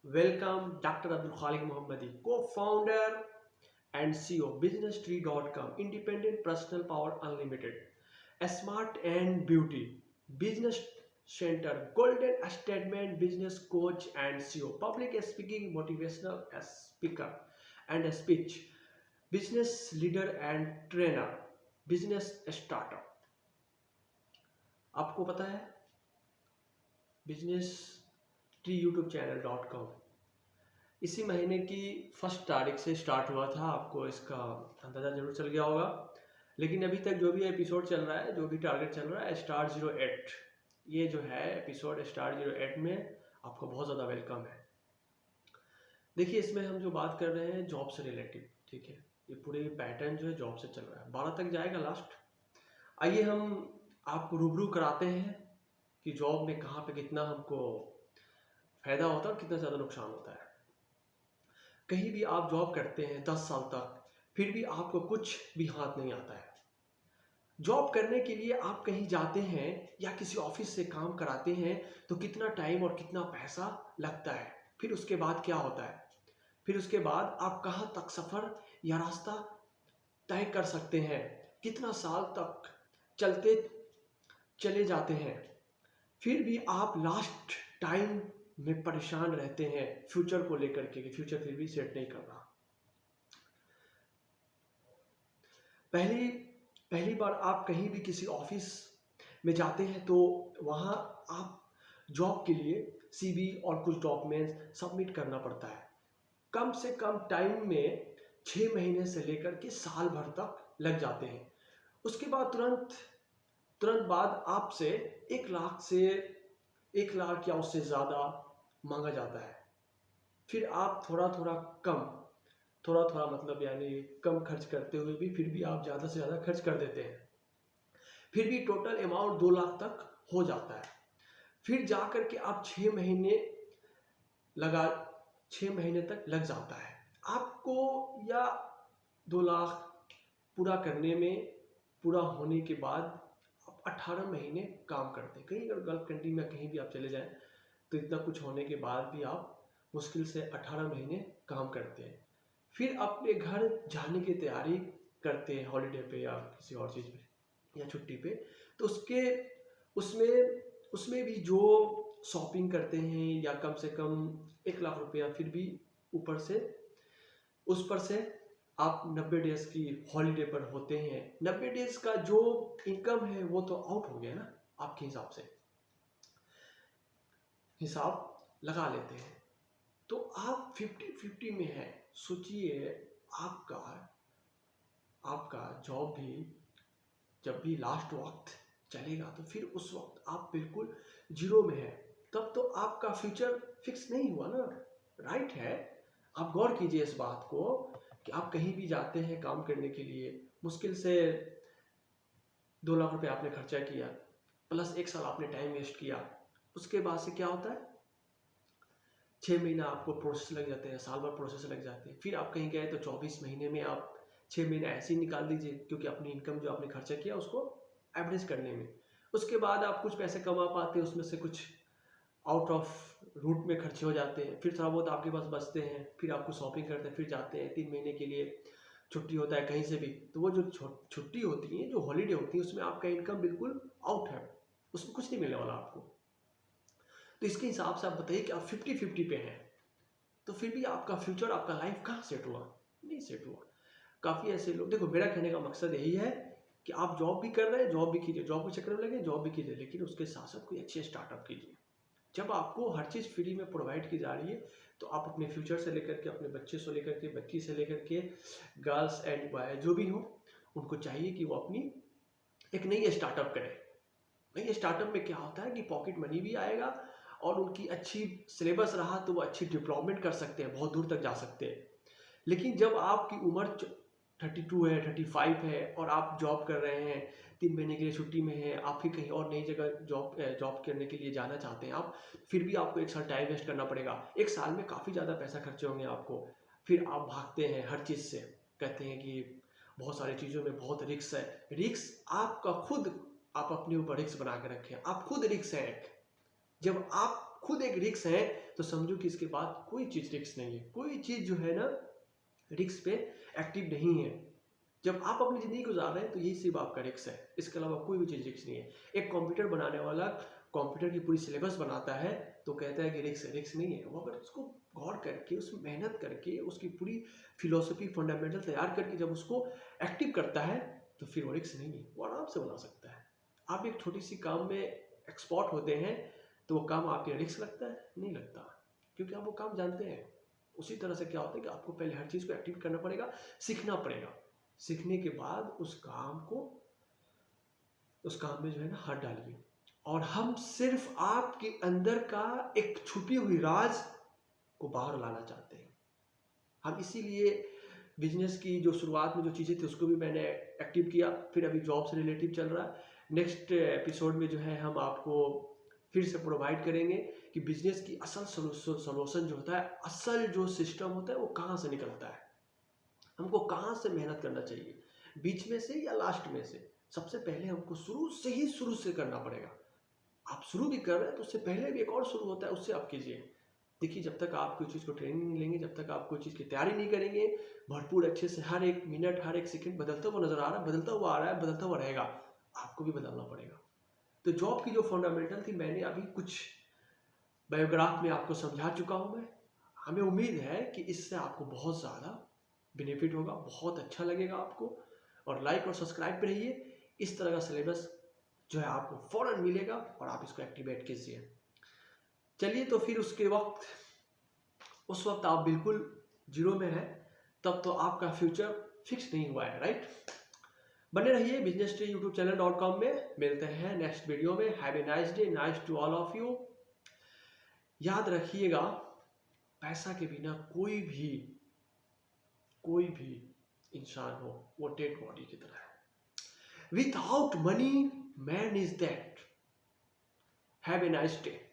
Welcome Dr. Abdul Khalik Mohammadi, co-founder and CEO BusinessTree.com, Independent Personal Power Unlimited, Smart and Beauty, Business Center, Golden Statement Business Coach and CEO, Public Speaking Motivational Speaker and a Speech, Business Leader and Trainer, Business Startup. आपको पता है business tree YouTube channel .com इसी महीने की 1 तारीख से start हुआ था। आपको इसका अंदाज़ा जरूर चल गया होगा, लेकिन अभी तक जो भी एपिसोड चल रहा है, जो भी टारगेट चल रहा है, स्टार 08, ये जो है एपिसोड स्टार 08 में आपका बहुत ज़्यादा वेलकम है। देखिए, इसमें हम जो बात कर रहे हैं जॉब से रिलेटेड, ठीक है, ये पूरे पैटर्न जो है जॉब से चल रहा है, 12 तक जाएगा लास्ट। आइए हम आपको रूबरू कराते हैं कि जॉब में कहाँ पे कितना हमको फ़ायदा होता है और कितना ज़्यादा नुकसान होता है। कहीं भी आप जॉब करते हैं 10 साल तक, फिर भी आपको कुछ भी हाथ नहीं आता है। जॉब करने के लिए आप कहीं जाते हैं या किसी ऑफिस से काम कराते हैं तो कितना टाइम और कितना पैसा लगता है। फिर उसके बाद क्या होता है, फिर उसके बाद आप कहाँ तक सफ़र या रास्ता तय कर सकते हैं, कितना साल तक चलते चले जाते हैं, फिर भी आप लास्ट टाइम में परेशान रहते हैं फ्यूचर को लेकर के कि फ्यूचर फिर भी सेट नहीं कर रहा। पहली बार आप कहीं भी किसी ऑफिस में जाते हैं तो वहाँ आप जॉब के लिए सीवी और कुछ डॉक्यूमेंट्स सबमिट करना पड़ता है। कम से कम टाइम में 6 महीने से लेकर के साल भर तक लग जाते हैं। उसके बाद तुरंत बाद आपसे 1 लाख या उससे ज़्यादा मांगा जाता है। फिर आप थोड़ा मतलब यानी कम खर्च करते हुए भी फिर भी आप ज़्यादा से ज़्यादा खर्च कर देते हैं। फिर भी टोटल अमाउंट 2 लाख तक हो जाता है। फिर जा कर के आप 6 महीने तक लग जाता है आपको, या 2 लाख पूरा होने के बाद आप 18 महीने काम करते हैं। कहीं अगर गल्फ कंट्री में कहीं भी आप चले जाएं तो इतना कुछ होने के बाद भी आप मुश्किल से 18 महीने काम करते हैं। फिर अपने घर जाने की तैयारी करते हैं हॉलीडे पे या किसी और चीज़ पे या छुट्टी पे, तो उसमें भी जो शॉपिंग करते हैं या कम से कम 1 लाख रुपया, फिर भी उस पर से आप 90 डेज की हॉलीडे पर होते हैं। 90 डेज का जो इनकम है वो तो आउट हो गया ना, आपके हिसाब से हिसाब लगा लेते हैं तो आप 50-50 में है। सोचिए, आपका जॉब भी जब भी लास्ट वक्त चलेगा तो फिर उस वक्त आप बिल्कुल जीरो में है, तब तो आपका फ्यूचर फिक्स नहीं हुआ ना, राइट है। आप गौर कीजिए इस बात को कि आप कहीं भी जाते हैं काम करने के लिए, मुश्किल से 2 लाख रुपए आपने खर्चा किया, प्लस 1 साल आपने टाइम वेस्ट किया। उसके बाद से क्या होता है, 6 महीना आपको प्रोसेस लग जाते हैं, साल भर प्रोसेस लग जाते हैं। फिर आप कहीं गए तो 24 महीने में आप 6 महीने ऐसे ही निकाल दीजिए, क्योंकि अपनी इनकम जो आपने खर्चा किया उसको एवरेज करने में। उसके बाद आप कुछ पैसे कमा पाते हैं, उसमें से कुछ आउट ऑफ रूट में खर्चे हो जाते हैं, फिर थोड़ा बहुत आपके पास बचते हैं, फिर आपको शॉपिंग करते हैं, फिर जाते हैं 3 महीने के लिए छुट्टी होता है कहीं से भी, तो वो जो छुट्टी होती है, जो हॉलीडे होती है, उसमें आपका इनकम बिल्कुल आउट है, उसमें कुछ नहीं मिलने वाला आपको। तो इसके हिसाब से आप बताइए कि आप 50-50 पे हैं, तो फिर भी आपका फ्यूचर, आपका लाइफ कहाँ सेट हुआ? नहीं सेट हुआ। काफ़ी ऐसे लोग, देखो मेरा कहने का मकसद यही है कि आप जॉब भी कर रहे हैं, जॉब भी कीजिए, जॉब के चक्कर में लगे, जॉब भी कीजिए, लेकिन उसके साथ साथ कोई अच्छे स्टार्टअप कीजिए। जब आपको हर चीज़ फ्री में प्रोवाइड की जा रही है तो आप अपने फ्यूचर से लेकर के, अपने बच्चे से लेकर के, बच्ची से लेकर के, गर्ल्स एंड बॉय जो भी हो, उनको चाहिए कि वो अपनी एक नई स्टार्टअप करें। नई स्टार्टअप में क्या होता है कि पॉकेट मनी भी आएगा और उनकी अच्छी सिलेबस रहा तो वो अच्छी डेवलपमेंट कर सकते हैं, बहुत दूर तक जा सकते हैं। लेकिन जब आपकी उम्र 32 है, 35 है और आप जॉब कर रहे हैं, 3 महीने के लिए छुट्टी में हैं, आप फिर कहीं और नई जगह जॉब करने के लिए जाना चाहते हैं आप, फिर भी आपको 1 साल टाइम वेस्ट करना पड़ेगा। 1 साल में काफ़ी ज़्यादा पैसा खर्चे होंगे आपको। फिर आप भागते हैं हर चीज़ से, कहते हैं कि बहुत सारी चीज़ों में बहुत रिस्क है। रिस्क आपका खुद, आप अपने ऊपर रिस्क बना के रखें, आप खुद रिस्क हैं एक। जब आप खुद एक रिक्स है, तो समझो कि इसके बाद कोई चीज़ रिक्स नहीं है। कोई चीज़ जो है ना रिक्स पे एक्टिव नहीं है। जब आप अपनी ज़िंदगी गुजार रहे हैं तो यही सिर्फ आपका रिक्स है, इसके अलावा कोई भी चीज़ रिक्स नहीं है। एक कंप्यूटर बनाने वाला कंप्यूटर की पूरी सिलेबस बनाता है तो कहता है कि रिक्स है, रिक्स नहीं है। वो अगर उसको गौर करके, उसमें मेहनत करके, उसकी पूरी फिलोसफी फंडामेंटल तैयार करके जब उसको एक्टिव करता है तो फिर वो रिक्स नहीं है, वो आराम से बना सकता है। आप एक छोटी सी काम में एक्सपर्ट होते हैं तो वो काम आपके रिक्स लगता है? नहीं लगता, क्योंकि आप वो काम जानते हैं। उसी तरह से क्या होता है कि आपको पहले हर चीज़ को एक्टिव करना पड़ेगा, सीखना पड़ेगा। सीखने के बाद उस काम में जो है ना हाथ डालिए। और हम सिर्फ आपके अंदर का एक छुपी हुई राज को बाहर लाना चाहते हैं। हम इसीलिए बिजनेस की जो शुरुआत में जो चीज़ें थी उसको भी मैंने एक्टिव किया, फिर अभी जॉब से रिलेटिव चल रहा है। नेक्स्ट एपिसोड में जो है हम आपको फिर से प्रोवाइड करेंगे कि बिजनेस की असल सोल्यूशन जो होता है, असल जो सिस्टम होता है वो कहाँ से निकलता है, हमको कहाँ से मेहनत करना चाहिए, बीच में से या लास्ट में से। सबसे पहले हमको शुरू से करना पड़ेगा। आप शुरू भी कर रहे हैं तो उससे पहले भी एक और शुरू होता है, उससे आप कीजिए। देखिए, जब तक आप कोई चीज़ को ट्रेनिंग नहीं लेंगे, जब तक आप कोई चीज़ की तैयारी नहीं करेंगे भरपूर अच्छे से, हर एक मिनट हर एक सेकंड बदलता हुआ नजर आ रहा है, बदलता हुआ आ रहा है, बदलता हुआ रहेगा, आपको भी बदलना पड़ेगा। तो जॉब की जो फंडामेंटल थी मैंने अभी कुछ बायोग्राफ में आपको समझा चुका हूँ मैं। हमें उम्मीद है कि इससे आपको बहुत ज़्यादा बेनिफिट होगा, बहुत अच्छा लगेगा आपको। और लाइक और सब्सक्राइब पे रहिए। इस तरह का सिलेबस जो है आपको फौरन मिलेगा और आप इसको एक्टिवेट कीजिए। चलिए, तो फिर उस वक्त आप बिल्कुल जीरो में हैं, तब तो आपका फ्यूचर फिक्स नहीं हुआ है, राइट। बने रहिए business-youtube-channel.com में। मिलते हैं नेक्स्ट वीडियो में। Have a nice day, nice to all of you. याद रखिएगा, पैसा के बिना कोई भी इंसान हो वो डेड बॉडी की तरह है। Without money man is dead. Have a nice day.